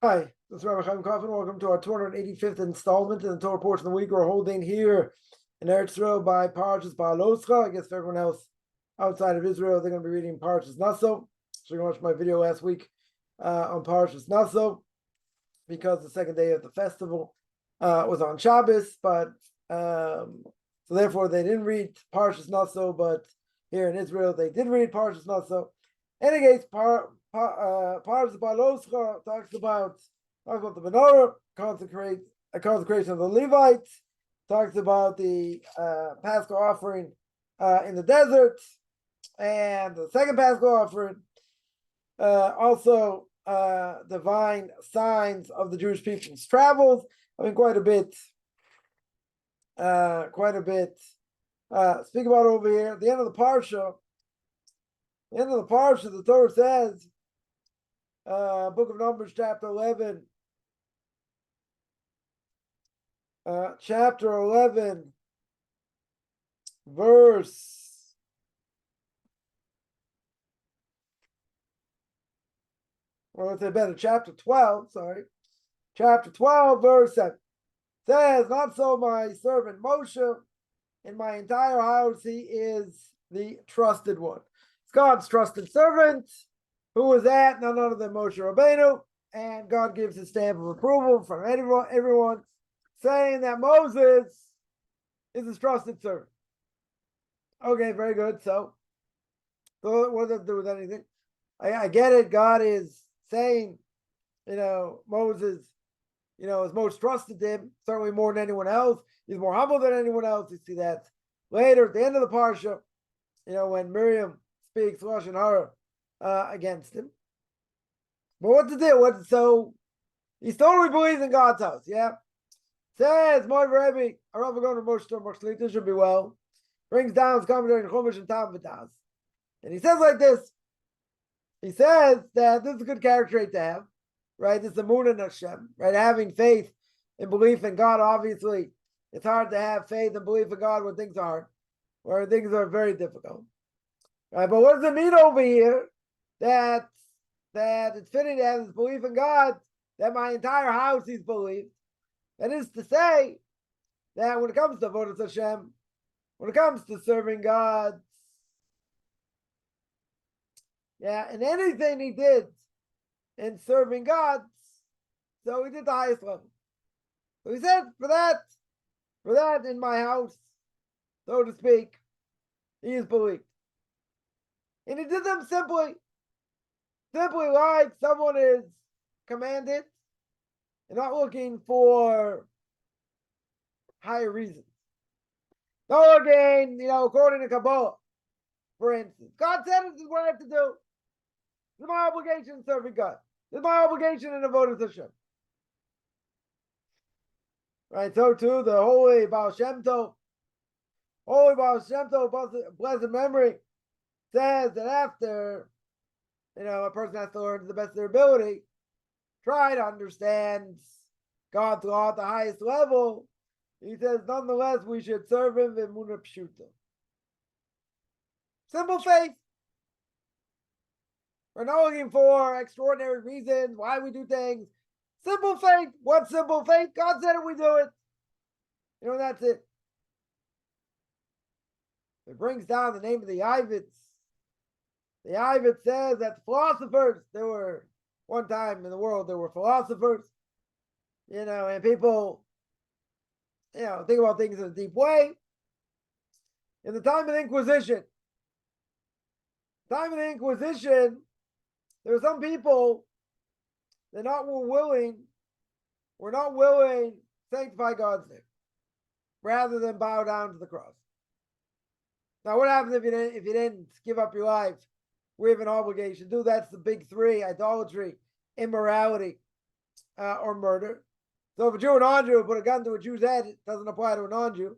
Hi, this is Rabbi Chaim Kaufman. Welcome to our 285th installment in the Torah portion of the week. We're holding here in Eretz Israel by Parshat Beha'alotecha. I guess for everyone else outside of Israel, they're going to be reading Parshat Naso. So you can watch my video last week on Parshat Naso because the second day of the festival was on Shabbos. But so therefore they didn't read Parshat Naso, but here in Israel they did read Parshat Naso. In any case, Parshat Beha'alotecha talks about the menorah, a consecration of the Levites, talks about the Paschal offering in the desert, and the second Paschal offering, also divine signs of the Jewish people's travels. I mean, quite a bit. Speak about over here. At the end of the parsha. The Torah says, Book of Numbers, chapter 11, verse 12, verse 7, says, not so my servant Moshe, in my entire house he is the trusted one. It's God's trusted servant. Who was that? None other than Moshe Rabbeinu. And God gives his stamp of approval from everyone, saying that Moses is his trusted servant. Okay, very good. So what does that do with anything? I get it. God is saying, Moses, is most trusted him, certainly more than anyone else. He's more humble than anyone else. You see that later at the end of the parsha, when Miriam speaks Lashon Hara against him. But what to do? So he totally believes in God's house, yeah? Says, my Rebbe, Arav Agon Moshe Shlita should be well. Brings down his commentary in Chumash and Tam V'Taz. And he says like this. He says that this is a good character trait to have, right? This is emunah in Hashem, right? Having faith and belief in God, obviously. It's hard to have faith and belief in God when things are hard, where things are very difficult. Right? But what does it mean over here? That it's fitting to have this belief in God, that my entire house is believed. That is to say, that when it comes to avodas Hashem, when it comes to serving God, and anything he did in serving God, so he did the highest level. So he said, for that in my house, so to speak, he is believed. And he did them simply like someone is commanded and not looking for higher reasons. No, again, according to Kabbalah, for instance, God said this is what I have to do. This is my obligation serving God. This is my obligation in avodas Hashem. Right, so too, the holy Baal Shem Tov, blessed memory, says that after, a person has to learn to the best of their ability, try to understand God's law at the highest level. He says, nonetheless, we should serve him in emunah peshutah. Simple faith. We're not looking for extraordinary reasons why we do things. Simple faith. What simple faith? God said it, we do it. That's it. It brings down the name of the Ivets. The Ivet says that the philosophers, there were one time in the world, there were philosophers, and people, think about things in a deep way. In the time of the Inquisition, there were some people that were not willing to sanctify God's name rather than bow down to the cross. Now, what happens if you didn't give up your life? We have an obligation to do. That's the big three: idolatry, immorality, or murder. So if a Jew or non-Jew would put a gun to a Jew's head, it doesn't apply to a non-Jew.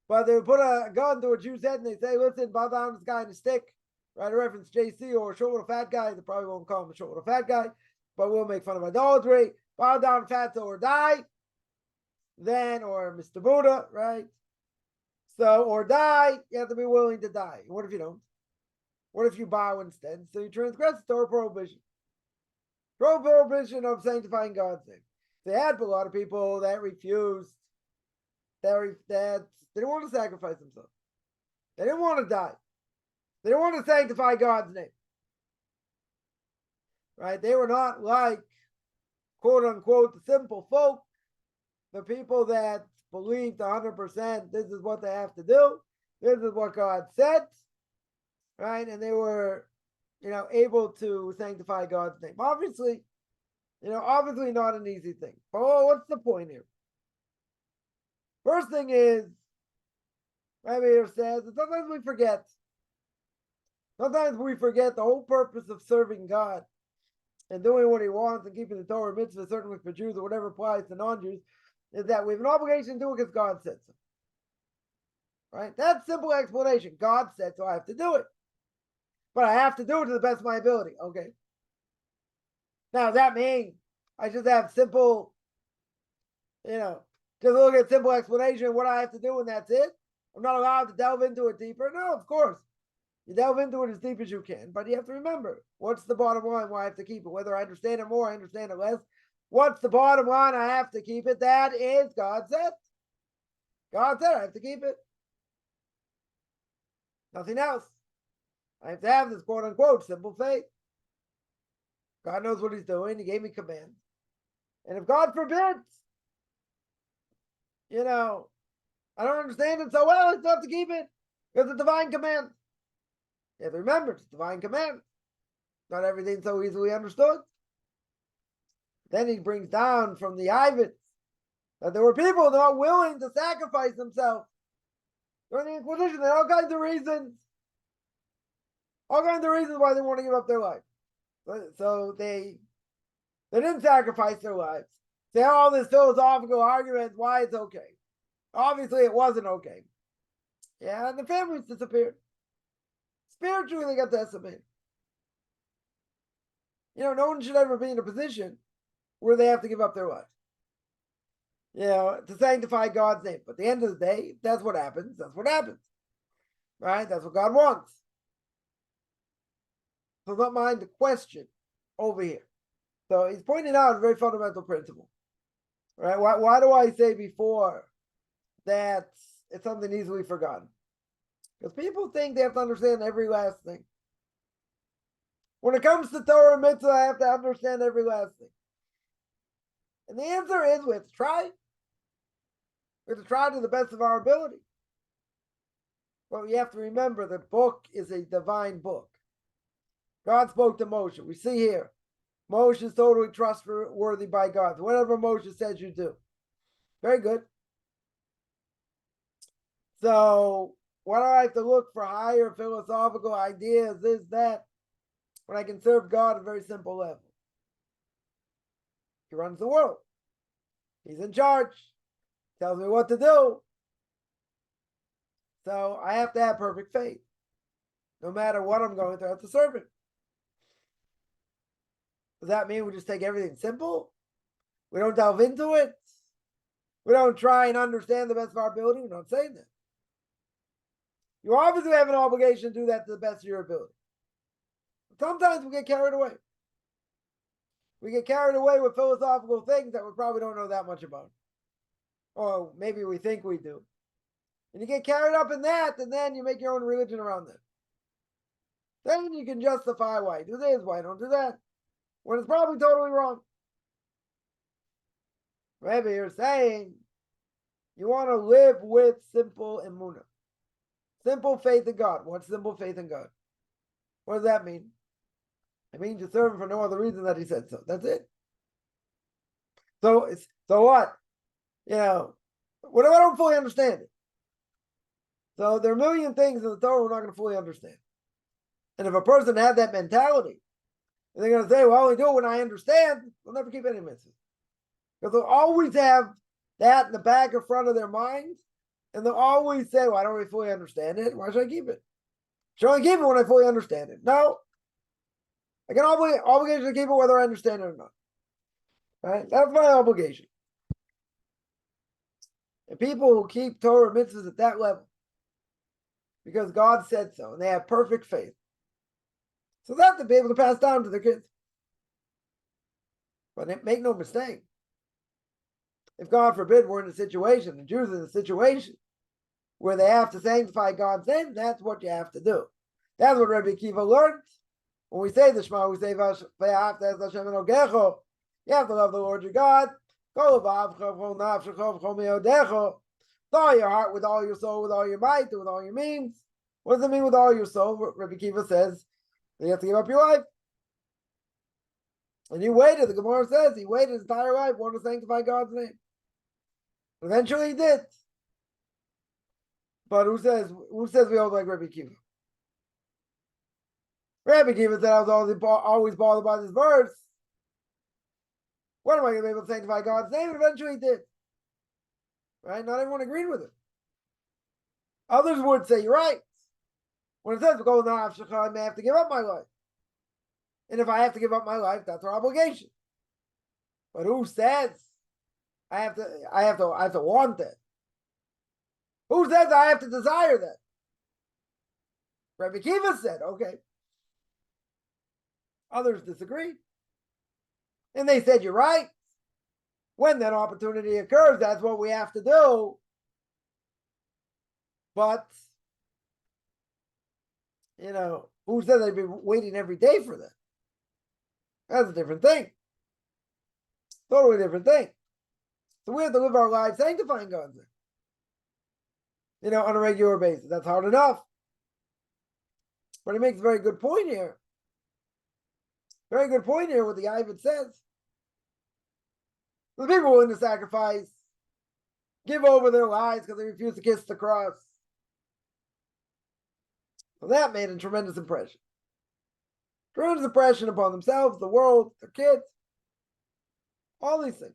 But they would put a gun to a Jew's head and they say, listen, bow down to this guy in a stick. Right, a reference JC or a short little fat guy. They probably won't call him a short little fat guy, but we'll make fun of idolatry. Bow down fat or die. Then, or Mr. Buddha, right? So, or die, you have to be willing to die. What if you don't? What if you bow instead? So you transgress the Torah prohibition. prohibition of sanctifying God's name. They had a lot of people that refused, that they didn't want to sacrifice themselves. They didn't want to die. They didn't want to sanctify God's name. Right? They were not like, quote unquote, the simple folk, the people that believed 100% this is what they have to do. This is what God said. Right? And they were, able to sanctify God's name. Obviously not an easy thing. But what's the point here? First thing is, Rabbi here says that sometimes we forget. Sometimes we forget the whole purpose of serving God and doing what he wants and keeping the Torah mitzvah, certainly for Jews or whatever applies to non-Jews, is that we have an obligation to do it because God said so. Right? That's simple explanation. God said so, I have to do it. But I have to do it to the best of my ability. Okay. Now, does that mean I just have simple, just look at simple explanation of what I have to do and that's it? I'm not allowed to delve into it deeper? No, of course. You delve into it as deep as you can, but you have to remember, what's the bottom line why I have to keep it? Whether I understand it more, I understand it less. What's the bottom line? I have to keep it. That is God said. God said I have to keep it. Nothing else. I have to have this quote unquote simple faith. God knows what he's doing. He gave me commands. And if God forbids, I don't understand it so well, I still have to keep it. It's a divine command. You have to remember, it's a divine command. Not everything so easily understood. Then he brings down from the Ivites that there were people not willing to sacrifice themselves during the Inquisition. There are all kinds of reasons. All kinds of reasons why they want to give up their life. So they didn't sacrifice their lives. They had all this philosophical arguments why it's okay. Obviously, it wasn't okay. Yeah, and the families disappeared. Spiritually, they got decimated. No one should ever be in a position where they have to give up their life. To sanctify God's name. But at the end of the day, if that's what happens, that's what happens. Right? That's what God wants. So don't mind the question over here. So he's pointing out a very fundamental principle. Right? Why do I say before that it's something easily forgotten? Because people think they have to understand every last thing. When it comes to Torah and mitzvah, I have to understand every last thing. And the answer is we have to try. We have to try to the best of our ability. But you have to remember the book is a divine book. God spoke to Moshe. We see here, Moshe is totally trustworthy by God. Whatever Moshe says, you do. Very good. So, why do I have to look for higher philosophical ideas, this, that, when I can serve God at a very simple level? He runs the world. He's in charge. Tells me what to do. So, I have to have perfect faith. No matter what I'm going through, I have to serve Him. Does that mean we just take everything simple? We don't delve into it? We don't try and understand the best of our ability? We're not saying that. You obviously have an obligation to do that to the best of your ability. But sometimes we get carried away. We get carried away with philosophical things that we probably don't know that much about. Or maybe we think we do. And you get carried up in that, and then you make your own religion around that. Then you can justify why you do this, why you don't do that, when it's probably totally wrong. Maybe you're saying you want to live with simple emunah. Simple faith in God. What's simple faith in God? What does that mean? It means you serve Him for no other reason that He said so. That's it. So what? What if I don't fully understand it? So there are a million things in the Torah we're not going to fully understand. And if a person had that mentality, they're going to say, well, I only do it when I understand, they'll never keep any mitzvahs. Because they'll always have that in the back or front of their minds. And they'll always say, well, I don't really fully understand it. Why should I keep it? Should I only keep it when I fully understand it? No. I got obligation to keep it whether I understand it or not. Right? That's my obligation. And people who keep Torah mitzvahs at that level, because God said so, and they have perfect faith. So they have to be able to pass down to their kids. But make no mistake, if God forbid we're in a situation, the Jews are in a situation where they have to sanctify God's name, that's what you have to do. That's what Rabbi Akiva learned. When we say the Shema, we say, you have to love the Lord your God. With all your heart, with all your soul, with all your might, with all your means. What does it mean with all your soul? Rabbi Akiva says you have to give up your life. And he waited, the Gemara says, he waited his entire life, wanted to sanctify God's name. Eventually he did. But who says we all like Rabbi Akiva? Rabbi Akiva said, I was always bothered by this verse. When am I going to be able to sanctify God's name? And eventually he did. Right? Not everyone agreed with it. Others would say, you're right. When it says, I may have to give up my life. And if I have to give up my life, that's our obligation. But who says I have to want that? Who says I have to desire that? Rabbi Akiva said, okay. Others disagreed. And they said, you're right. When that opportunity occurs, that's what we have to do. But, who said they'd be waiting every day for that? That's a different thing. Totally different thing. So we have to live our lives sanctifying God's name. On a regular basis. That's hard enough. But he makes a very good point here. Very good point here what the Ivan says. The people willing to sacrifice, give over their lives because they refuse to kiss the cross. So that made a tremendous impression. Tremendous impression upon themselves, the world, their kids, all these things.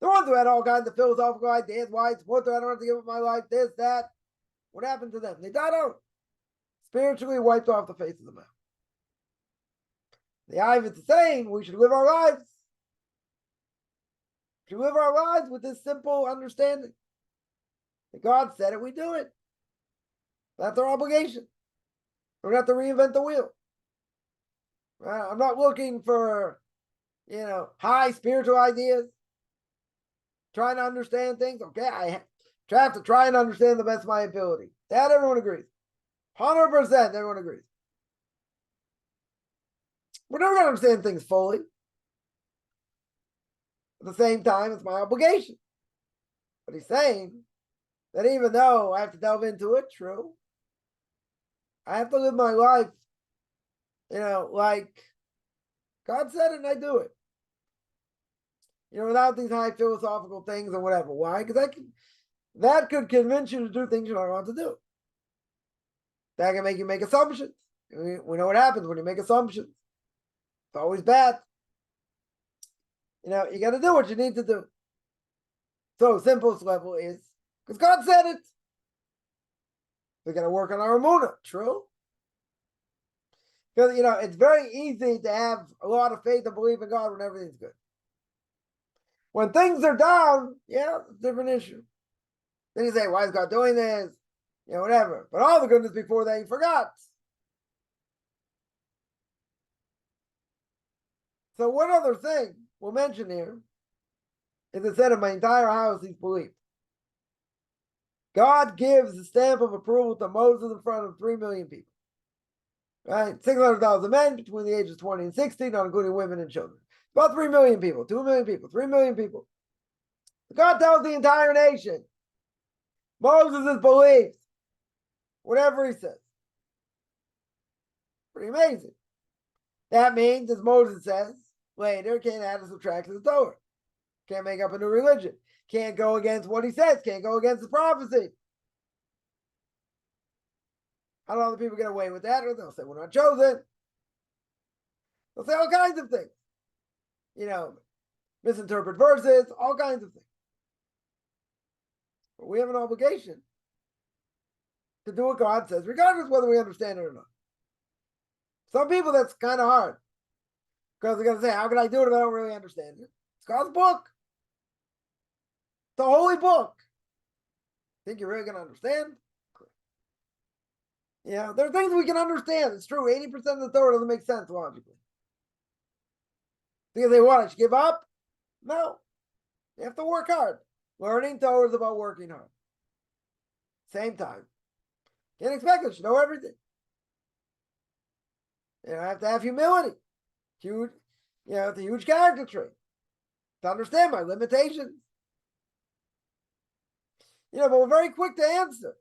The ones who had all kinds of philosophical ideas, why it's what I don't have to give up my life, this, that. What happened to them? They died out. Spiritually wiped off the face of the mouth. The Ivan is saying we should live our lives. We should live our lives with this simple understanding. That God said it, we do it. That's our obligation. We don't have to reinvent the wheel. I'm not looking for, high spiritual ideas. Trying to understand things. Okay, I have to try and understand the best of my ability. That everyone agrees. 100% everyone agrees. We're never going to understand things fully. At the same time, it's my obligation. But he's saying that even though I have to delve into it, true, I have to live my life, like God said it and I do it. Without these high philosophical things or whatever. Why? Because that could convince you to do things you don't want to do. That can make you make assumptions. We know what happens when you make assumptions. It's always bad. You got to do what you need to do. So simplest level is, because God said it. We got to work on our emunah. True. Because, it's very easy to have a lot of faith and believe in God when everything's good. When things are down, it's a different issue. Then you say, why is God doing this? Whatever. But all the goodness before that, you forgot. So one other thing we'll mention here is it said in my entire house he's believed. God gives the stamp of approval to Moses in front of 3 million people. Right? 600,000 men between the ages of 20 and 60, not including women and children. About 3 million people, 2 million people, 3 million people. God tells the entire nation, Moses is believed. Whatever he says. Pretty amazing. That means, as Moses says, later, can't add or subtract to the Torah. Can't make up a new religion. Can't go against what he says. Can't go against the prophecy. How do other people get away with that? Or they'll say, we're not chosen. They'll say all kinds of things. Misinterpret verses, all kinds of things. But we have an obligation to do what God says, regardless whether we understand it or not. Some people, that's kind of hard. Because they're going to say, how can I do it if I don't really understand it? It's God's book. It's a holy book. Think you're really going to understand? There are things we can understand. It's true. 80% of the Torah doesn't make sense logically. Because they want, I should give up? No. You have to work hard. Learning Torah is about working hard. Same time. Can't expect us to know everything. You know, I have to have humility. Huge, it's a huge character trait. To understand my limitations. But we're very quick to answer.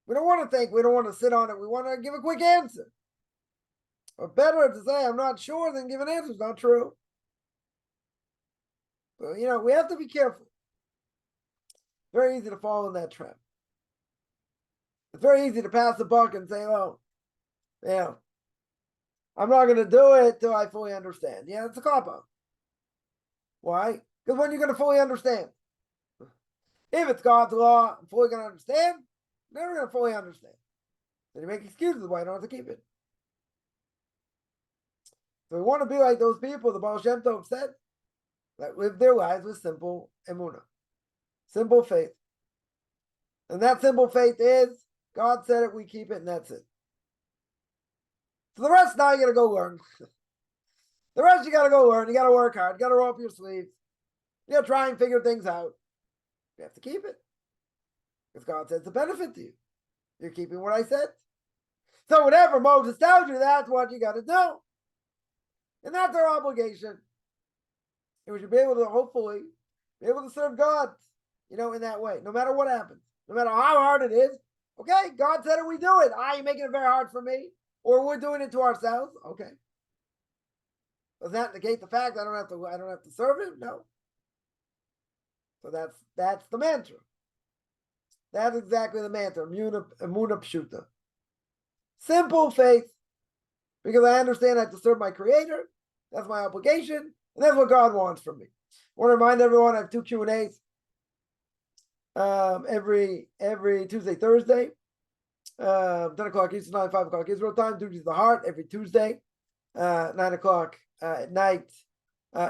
We don't want to think, we don't want to sit on it, we want to give a quick answer. Or better to say, I'm not sure, than give an answer. It's not true. But, we have to be careful. Very easy to fall in that trap. It's very easy to pass the buck and say, oh, I'm not going to do it till I fully understand. Yeah, it's a cop-out. Why? Because when you're going to fully understand? If it's God's law, I'm fully going to understand. Never going to fully understand. Then you make excuses why you don't have to keep it. So we want to be like those people the Baal Shem Tov said, that live their lives with simple emunah, simple faith. And that simple faith is, God said it, we keep it, and that's it. So the rest now you got to go learn. The rest you got to go learn. You got to work hard. You got to roll up your sleeves. You got to try and figure things out. You have to keep it. Because God said it's a benefit to you. You're keeping what I said. So whatever Moses tells you, that's what you got to do. And that's our obligation. And we should be able to, hopefully, be able to serve God, in that way. No matter what happens. No matter how hard it is. Okay, God said it, we do it. You're making it very hard for me. Or we're doing it to ourselves. Okay. Does that negate the fact I don't have to serve him? No. So that's the mantra. That's exactly the mantra. Emunah peshutah. Simple faith. Because I understand I have to serve my Creator. That's my obligation. And that's what God wants from me. I want to remind everyone I have 2 Q&As every Tuesday, Thursday. 10 o'clock Eastern Time, 5 o'clock Israel time. Duties of the Heart every Tuesday. 9 o'clock at night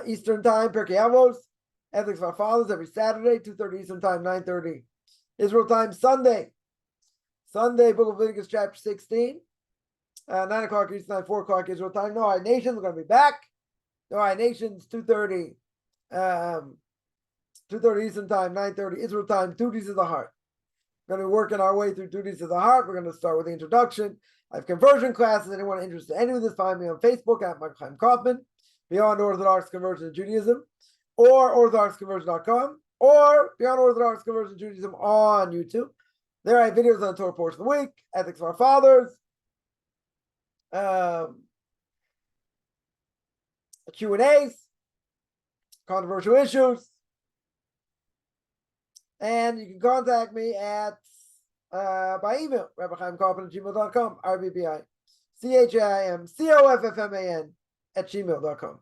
Eastern Time. Pirkei Avos. Ethics of Our Fathers every Saturday. 2:30 Eastern Time, 9:30 Israel time. Sunday, Book of Leviticus chapter 16. 9 o'clock Eastern Time, 4 o'clock Israel time. No High Nations, we're going to be back. No High Nations, 2:30 Eastern Time, 9:30 Israel time. Duties of the Heart. We're going to be working our way through Duties of the Heart. We're going to start with the introduction. I have conversion classes. Anyone interested in any of this, find me on Facebook at Michael Chaim Kaufman, Beyond Orthodox Conversion to Judaism, or orthodoxconversion.com, or Beyond Orthodox Conversion to Judaism on YouTube. There I have videos on the Torah portion of the week, Ethics of Our Fathers, Q&As, controversial issues, and you can contact me at by email, rabbichaimkaufman@gmail.com, RBBIChaimCoffman @gmail.com.